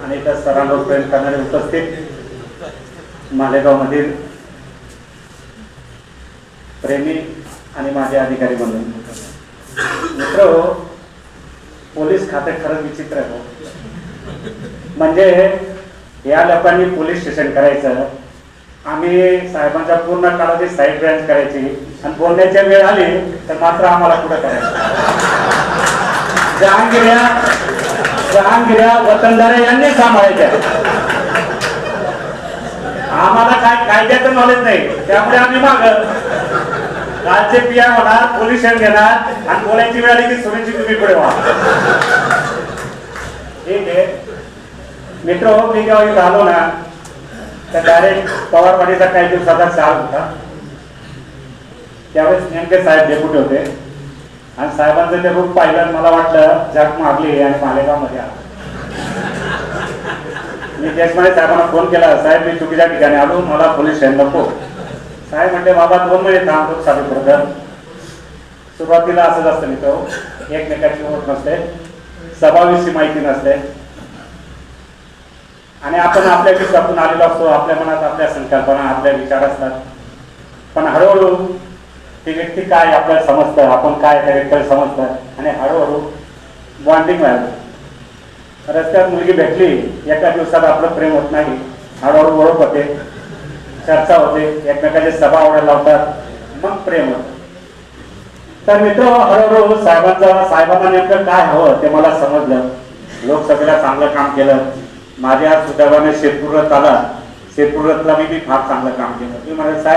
आणि इतर सरांवर प्रेम करणारे उपस्थित मालेगावमधील प्रेमी आणि माझे अधिकारी म्हणून मित्र, पोलीस खाते खरंच विचित्र आहे. म्हणजे या लोकांनी पोलीस स्टेशन करायचं, आम्ही साहेबांच्या पूर्ण काळाची साईड ब्रांच करायची आणि बोलण्याची वेळ आली तर मात्र आम्हाला कुठं करायचं. जहांगिऱ्या वतनदारे यांनी सांभाळायच्या. आम्हाला काय कायद्याचं नॉलेज नाही, त्यामुळे आम्ही माग कालचे पिया होणार, पोलीस घेणार आणि बोलायची वेळ आली की सुनेची तुम्ही पुढे व्हा. ठीक आहे मित्र, मी जेव्हा इथं आलो ना तर डायरेक्ट पवारवाडीचा काही दिवसाचा चाल होता. त्यावेळेस नेमके साहेब डेप्युटी होते आणि साहेबांचं ते रूप पाहिलं, मला वाटलं जग मारली आणि मालेगाव मध्ये आला. मी देशपांडे साहेबांना फोन केला, साहेब मी चुकीच्या ठिकाणी आलो, मला पोलीस स्टेशन नको. साहेब म्हणते बाबा 2 महिने थांबतो साधे पडतं. सुरुवातीला असंच असतं मित्र, एकमेकाची ओळख नसते, स्वभावाविषयी माहिती नसते आणि आपण आपल्या विचारातून आलेलो असतो. आपल्या मनात आपल्या संकल्पना, आपल्या विचार असतात. पण हळूहळू ती व्यक्ती काय आपल्याला समजतं, आपण काय त्या व्यक्तीला समजतं आणि हळूहळू बॉन्डिंग व्हायला. रस्त्यात मुलगी भेटली, एका दिवसात आपलं प्रेम होत नाही, हळूहळू ओळख होते, चर्चा होते, एकमेकाचे सभा आवडायला लावतात, मग प्रेम होतं. तर मित्र, हळूहळू साहेबांना नेमकं काय हवं ते मला समजलं. लोकसभेला चांगलं काम केलं, माझ्या सुदैवाने शेतपूरत आला, शेतपूरतला मी फार चांगलं काम केलं. मी म्हणाले साहेब